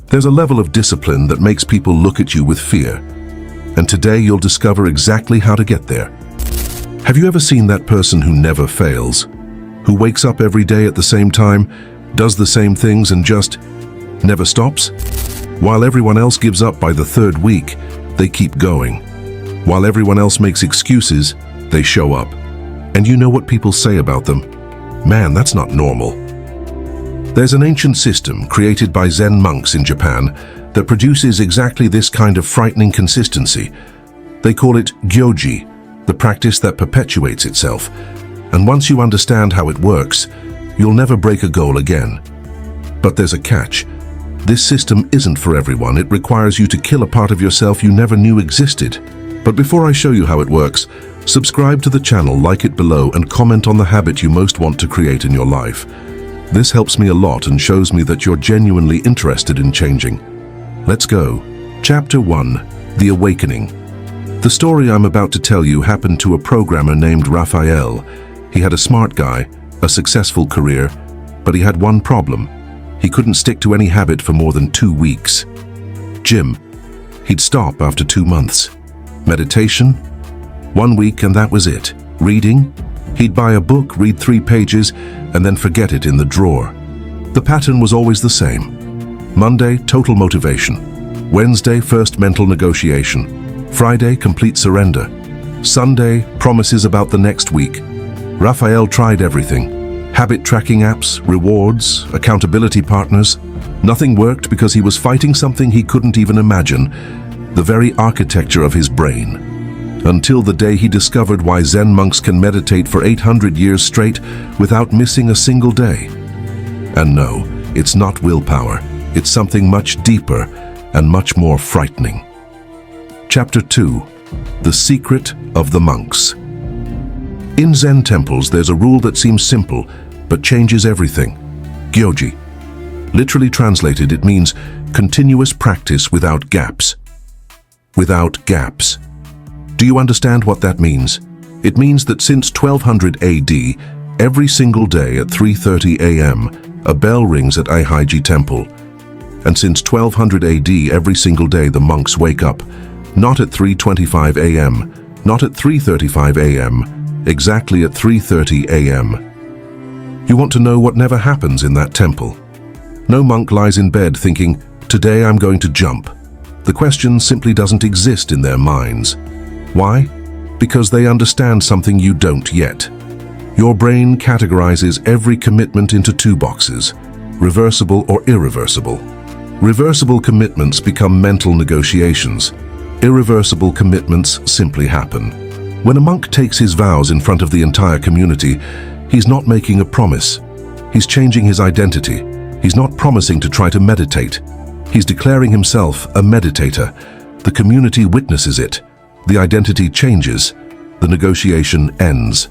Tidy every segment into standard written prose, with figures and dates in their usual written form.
There's a level of discipline that makes people look at you with fear. And today you'll discover exactly how to get there. Have you ever seen that person who never fails? Who wakes up every day at the same time, does the same things and just never stops? While everyone else gives up by the third week, they keep going. While everyone else makes excuses, they show up. And you know what people say about them? Man, that's not normal. There's an ancient system created by Zen monks in Japan that produces exactly this kind of frightening consistency. They call it gyoji, the practice that perpetuates itself. And once you understand how it works, you'll never break a goal again. But there's a catch. This system isn't for everyone. It requires you to kill a part of yourself you never knew existed. But before I show you how it works, subscribe to the channel, like it below, and comment on the habit you most want to create in your life. This helps me a lot and shows me that you're genuinely interested in changing. Let's go. Chapter 1. The Awakening. The story I'm about to tell you happened to a programmer named Raphael. He had a smart guy, a successful career, but he had one problem. He couldn't stick to any habit for more than 2 weeks. Gym. He'd stop after 2 months. Meditation? 1 week and that was it. Reading? He'd buy a book, read 3 pages, and then forget it in the drawer. The pattern was always the same. Monday, total motivation. Wednesday, first mental negotiation. Friday, complete surrender. Sunday, promises about the next week. Raphael tried everything. Habit tracking apps, rewards, accountability partners. Nothing worked because he was fighting something he couldn't even imagine, the very architecture of his brain. Until the day he discovered why Zen monks can meditate for 800 years straight without missing a single day. And no, it's not willpower. It's something much deeper and much more frightening. Chapter 2. The Secret of the Monks. In Zen temples, there's a rule that seems simple, but changes everything. Gyoji. Literally translated, it means continuous practice without gaps. Without gaps. Do you understand what that means? It means that since 1200 AD, every single day at 3:30 a.m., a bell rings at Aihaiji Temple. And since 1200 AD, every single day the monks wake up, not at 3:25 a.m., not at 3:35 a.m., exactly at 3:30 a.m. You want to know what never happens in that temple? No monk lies in bed thinking, today I'm going to jump. The question simply doesn't exist in their minds. Why? Because they understand something you don't yet. Your brain categorizes every commitment into 2 boxes, reversible or irreversible. Reversible commitments become mental negotiations. Irreversible commitments simply happen. When a monk takes his vows in front of the entire community, he's not making a promise. He's changing his identity. He's not promising to try to meditate. He's declaring himself a meditator. The community witnesses it. The identity changes. The negotiation ends.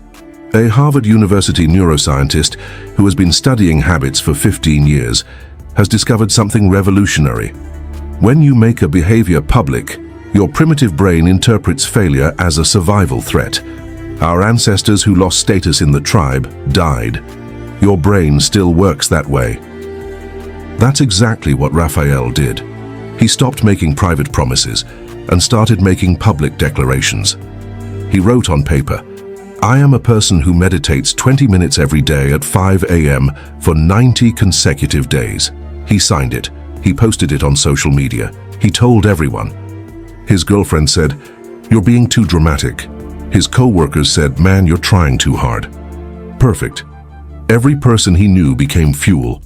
A Harvard University neuroscientist who has been studying habits for 15 years has discovered something revolutionary. When you make a behavior public, your primitive brain interprets failure as a survival threat. Our ancestors who lost status in the tribe died. Your brain still works that way. That's exactly what Raphael did. He stopped making private promises and started making public declarations. He wrote on paper, I am a person who meditates 20 minutes every day at 5 a.m. for 90 consecutive days. He signed it. He posted it on social media. He told everyone. His girlfriend said, you're being too dramatic. His co-workers said, man, you're trying too hard. Perfect. Every person he knew became fuel.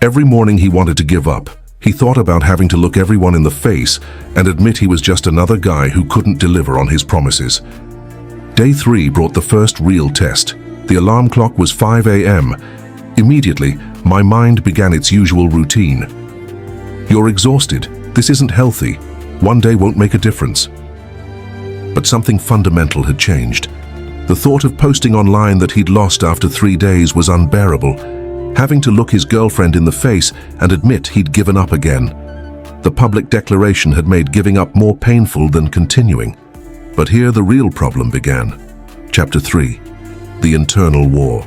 Every morning he wanted to give up. He thought about having to look everyone in the face and admit he was just another guy who couldn't deliver on his promises. Day 3 brought the first real test. The alarm clock was 5 a.m. Immediately, my mind began its usual routine. You're exhausted. This isn't healthy. One day won't make a difference. But something fundamental had changed. The thought of posting online that he'd lost after 3 days was unbearable. Having to look his girlfriend in the face and admit he'd given up again. The public declaration had made giving up more painful than continuing. But here the real problem began. Chapter 3. The Internal War.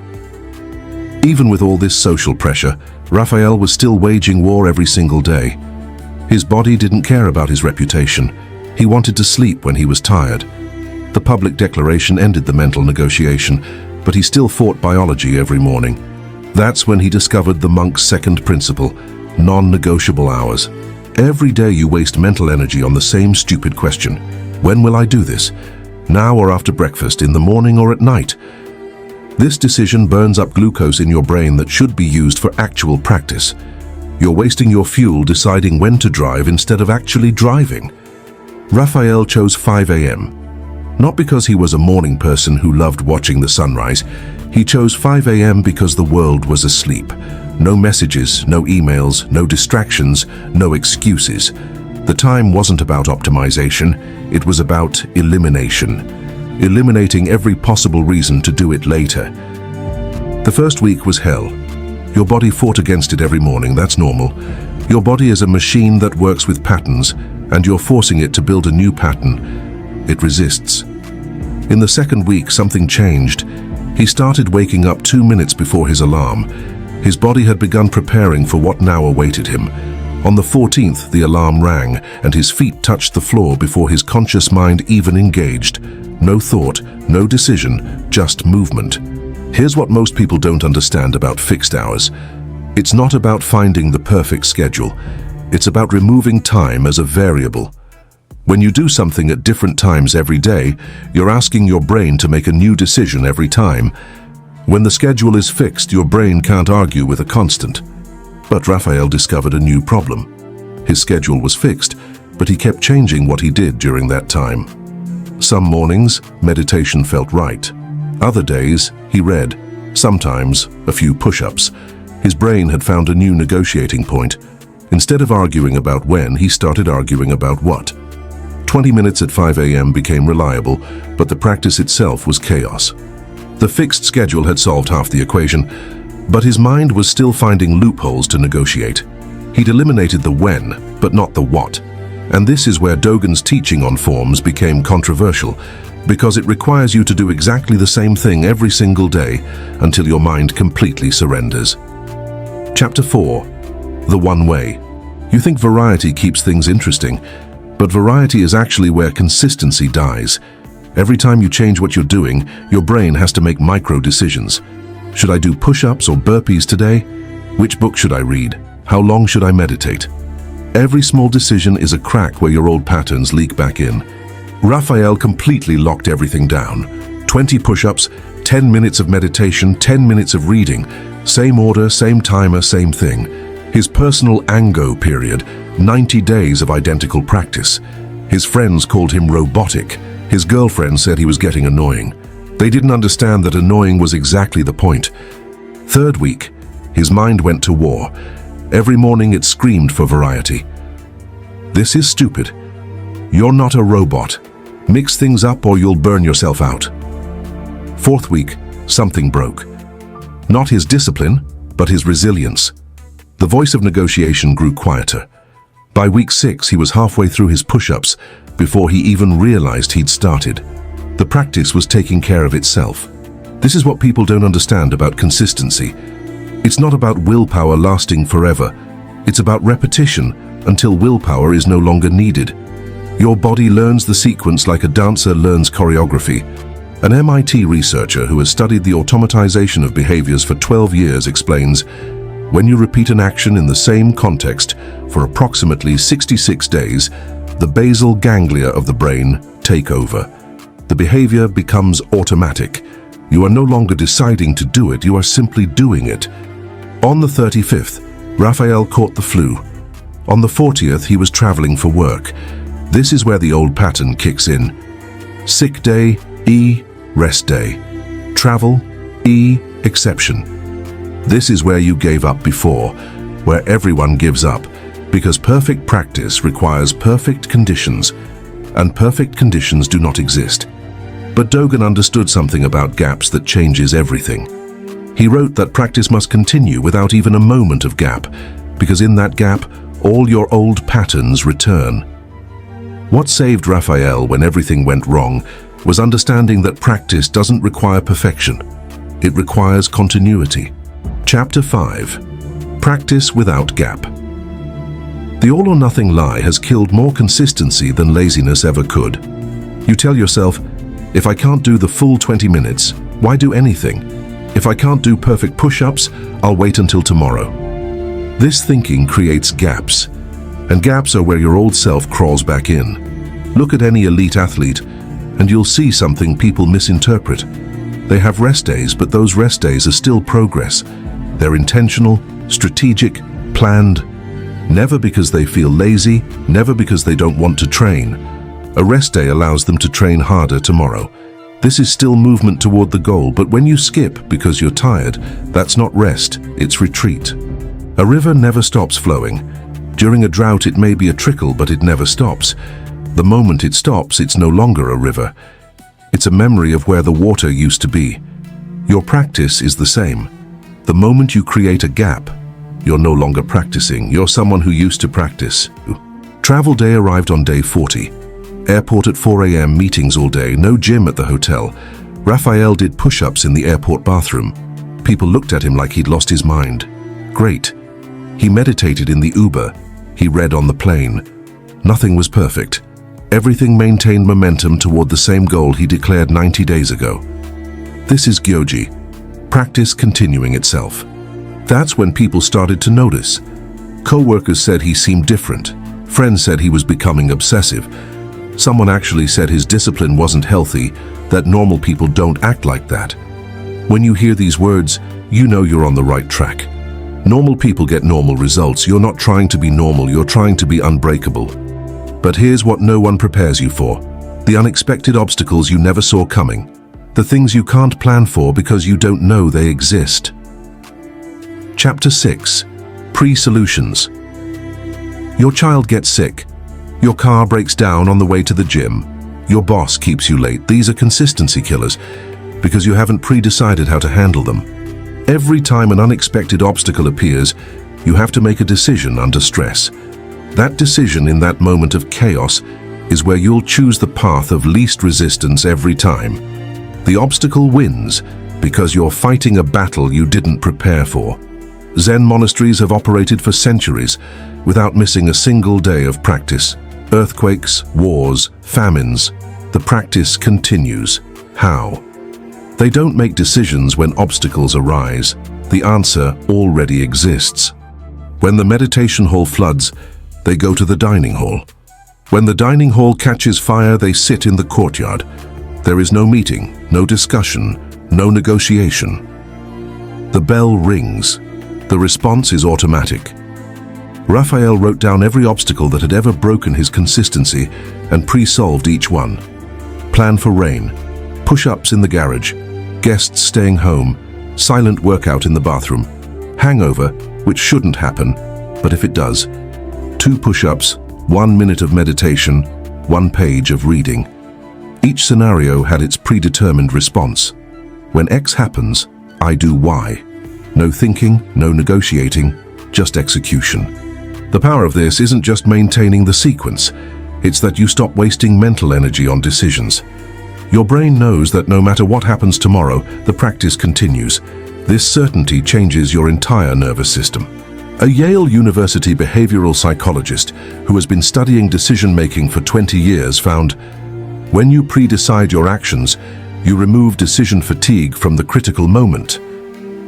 Even with all this social pressure, Raphael was still waging war every single day. His body didn't care about his reputation. He wanted to sleep when he was tired. The public declaration ended the mental negotiation, but he still fought biology every morning. That's when he discovered the monk's second principle, non-negotiable hours. Every day you waste mental energy on the same stupid question. When will I do this? Now or after breakfast, in the morning or at night? This decision burns up glucose in your brain that should be used for actual practice. You're wasting your fuel deciding when to drive instead of actually driving. Raphael chose 5 a.m. Not because he was a morning person who loved watching the sunrise. He chose 5 a.m. because the world was asleep. No messages, no emails, no distractions, no excuses. The time wasn't about optimization, it was about elimination. Eliminating every possible reason to do it later. The first week was hell. Your body fought against it every morning, that's normal. Your body is a machine that works with patterns, and you're forcing it to build a new pattern. It resists. In the second week, something changed. He started waking up 2 minutes before his alarm. His body had begun preparing for what now awaited him. On the 14th, the alarm rang, and his feet touched the floor before his conscious mind even engaged. No thought, no decision, just movement. Here's what most people don't understand about fixed hours. It's not about finding the perfect schedule. It's about removing time as a variable. When you do something at different times every day, you're asking your brain to make a new decision every time. When the schedule is fixed, your brain can't argue with a constant. But Raphael discovered a new problem. His schedule was fixed, but he kept changing what he did during that time. Some mornings, meditation felt right. Other days, he read. Sometimes, a few push-ups. His brain had found a new negotiating point. Instead of arguing about when, he started arguing about what. 20 minutes at 5 a.m. became reliable, but the practice itself was chaos. The fixed schedule had solved half the equation, but his mind was still finding loopholes to negotiate. He'd eliminated the when, but not the what. And this is where Dogen's teaching on forms became controversial, because it requires you to do exactly the same thing every single day until your mind completely surrenders. Chapter 4. The One Way. You think variety keeps things interesting, but variety is actually where consistency dies. Every time you change what you're doing, your brain has to make micro-decisions. Should I do push-ups or burpees today? Which book should I read? How long should I meditate? Every small decision is a crack where your old patterns leak back in. Raphael completely locked everything down. 20 push-ups, 10 minutes of meditation, 10 minutes of reading. Same order, same timer, same thing. His personal Ango period, 90 days of identical practice. His friends called him robotic. His girlfriend said he was getting annoying. They didn't understand that annoying was exactly the point. Third week, his mind went to war. Every morning it screamed for variety. This is stupid. You're not a robot. Mix things up or you'll burn yourself out. Fourth week, something broke. Not his discipline, but his resilience. The voice of negotiation grew quieter. By week 6, he was halfway through his push-ups before he even realized he'd started. The practice was taking care of itself. This is what people don't understand about consistency. It's not about willpower lasting forever. It's about repetition until willpower is no longer needed. Your body learns the sequence like a dancer learns choreography. An MIT researcher who has studied the automatization of behaviors for 12 years explains, when you repeat an action in the same context for approximately 66 days, the basal ganglia of the brain take over. The behavior becomes automatic. You are no longer deciding to do it, you are simply doing it. On the 35th, Raphael caught the flu. On the 40th, he was traveling for work. This is where the old pattern kicks in. Sick day, E, rest day. Travel, E, exception. This is where you gave up before, where everyone gives up, because perfect practice requires perfect conditions, and perfect conditions do not exist. But Dogen understood something about gaps that changes everything. He wrote that practice must continue without even a moment of gap, because in that gap, all your old patterns return. What saved Raphael when everything went wrong was understanding that practice doesn't require perfection. It requires continuity. Chapter 5. Practice without gap. The all-or-nothing lie has killed more consistency than laziness ever could. You tell yourself, if I can't do the full 20 minutes, why do anything? If I can't do perfect push-ups, I'll wait until tomorrow. This thinking creates gaps, and gaps are where your old self crawls back in. Look at any elite athlete, and you'll see something people misinterpret. They have rest days, but those rest days are still progress. They're intentional, strategic, planned. Never because they feel lazy, never because they don't want to train. A rest day allows them to train harder tomorrow. This is still movement toward the goal, but when you skip because you're tired, that's not rest, it's retreat. A river never stops flowing. During a drought, it may be a trickle, but it never stops. The moment it stops, it's no longer a river. It's a memory of where the water used to be. Your practice is the same. The moment you create a gap, you're no longer practicing. You're someone who used to practice. Travel day arrived on day 40. Airport at 4 a.m., meetings all day, no gym at the hotel. Raphael did push-ups in the airport bathroom. People looked at him like he'd lost his mind. Great. He meditated in the Uber. He read on the plane. Nothing was perfect. Everything maintained momentum toward the same goal he declared 90 days ago. This is Gyoji. Practice continuing itself. That's when people started to notice. Co-workers said he seemed different. Friends said he was becoming obsessive. Someone actually said his discipline wasn't healthy, that normal people don't act like that. When you hear these words, you know you're on the right track. Normal people get normal results. You're not trying to be normal, you're trying to be unbreakable. But here's what no one prepares you for. The unexpected obstacles you never saw coming. The things you can't plan for because you don't know they exist. Chapter 6. Pre-solutions. Your child gets sick. Your car breaks down on the way to the gym. Your boss keeps you late. These are consistency killers because you haven't pre-decided how to handle them. Every time an unexpected obstacle appears, you have to make a decision under stress. That decision in that moment of chaos is where you'll choose the path of least resistance every time. The obstacle wins because you're fighting a battle you didn't prepare for. Zen monasteries have operated for centuries without missing a single day of practice. Earthquakes, wars, famines. The practice continues. How? They don't make decisions when obstacles arise. The answer already exists. When the meditation hall floods, they go to the dining hall. When the dining hall catches fire, they sit in the courtyard. There is no meeting, no discussion, no negotiation. The bell rings. The response is automatic. Raphael wrote down every obstacle that had ever broken his consistency and pre-solved each one. Plan for rain, push-ups in the garage, guests staying home, silent workout in the bathroom, hangover, which shouldn't happen, but if it does, 2 push-ups, 1 minute of meditation, 1 page of reading. Each scenario had its predetermined response. When X happens, I do Y. No thinking, no negotiating, just execution. The power of this isn't just maintaining the sequence, it's that you stop wasting mental energy on decisions. Your brain knows that no matter what happens tomorrow, the practice continues. This certainty changes your entire nervous system. A Yale University behavioral psychologist who has been studying decision-making for 20 years found, when you pre-decide your actions, you remove decision fatigue from the critical moment.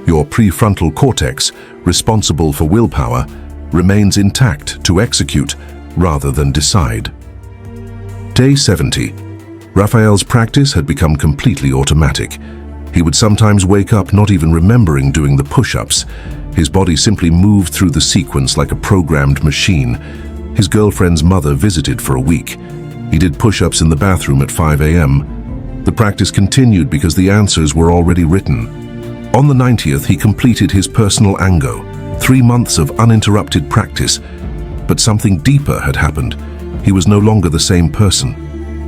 Your prefrontal cortex, responsible for willpower, remains intact to execute rather than decide. Day 70. Raphael's practice had become completely automatic. He would sometimes wake up not even remembering doing the push-ups. His body simply moved through the sequence like a programmed machine. His girlfriend's mother visited for a week. He did push-ups in the bathroom at 5 a.m. The practice continued because the answers were already written. On the 90th, he completed his personal Ango, 3 months of uninterrupted practice. But something deeper had happened. He was no longer the same person.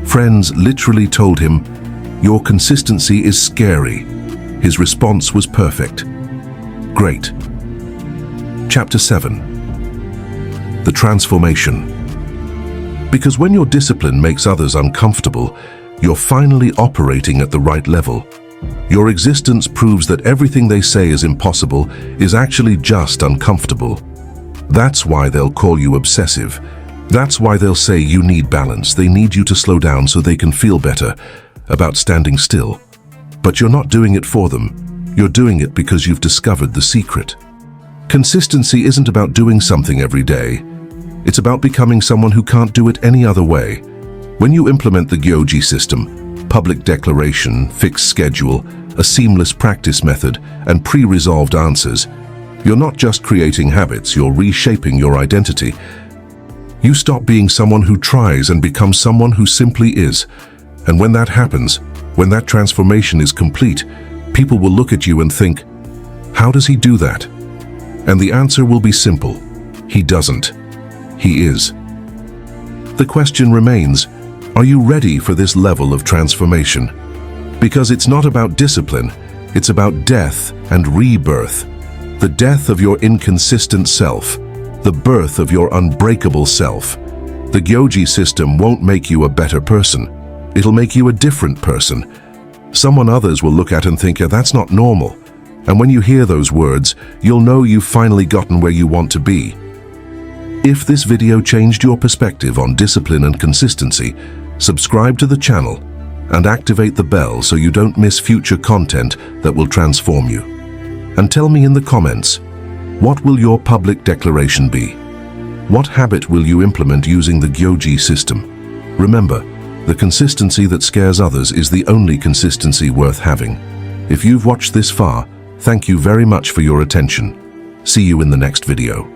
Friends literally told him, "Your consistency is scary." His response was perfect. Great. Chapter 7. The transformation. Because when your discipline makes others uncomfortable, you're finally operating at the right level. Your existence proves that everything they say is impossible is actually just uncomfortable. That's why they'll call you obsessive. That's why they'll say you need balance. They need you to slow down so they can feel better about standing still. But you're not doing it for them. You're doing it because you've discovered the secret. Consistency isn't about doing something every day. It's about becoming someone who can't do it any other way. When you implement the Gyoji system, public declaration, fixed schedule, a seamless practice method, and pre-resolved answers, you're not just creating habits, you're reshaping your identity. You stop being someone who tries and become someone who simply is. And when that happens, when that transformation is complete, people will look at you and think, how does he do that? And the answer will be simple. He doesn't. He is. The question remains, are you ready for this level of transformation? Because it's not about discipline, it's about death and rebirth. The death of your inconsistent self, the birth of your unbreakable self. The Gyoji system won't make you a better person. It'll make you a different person. Someone others will look at and think, yeah, that's not normal. And when you hear those words, you'll know you've finally gotten where you want to be. If this video changed your perspective on discipline and consistency, subscribe to the channel and activate the bell so you don't miss future content that will transform you. And tell me in the comments, what will your public declaration be? What habit will you implement using the Gyoji system? Remember, the consistency that scares others is the only consistency worth having. If you've watched this far, thank you very much for your attention. See you in the next video.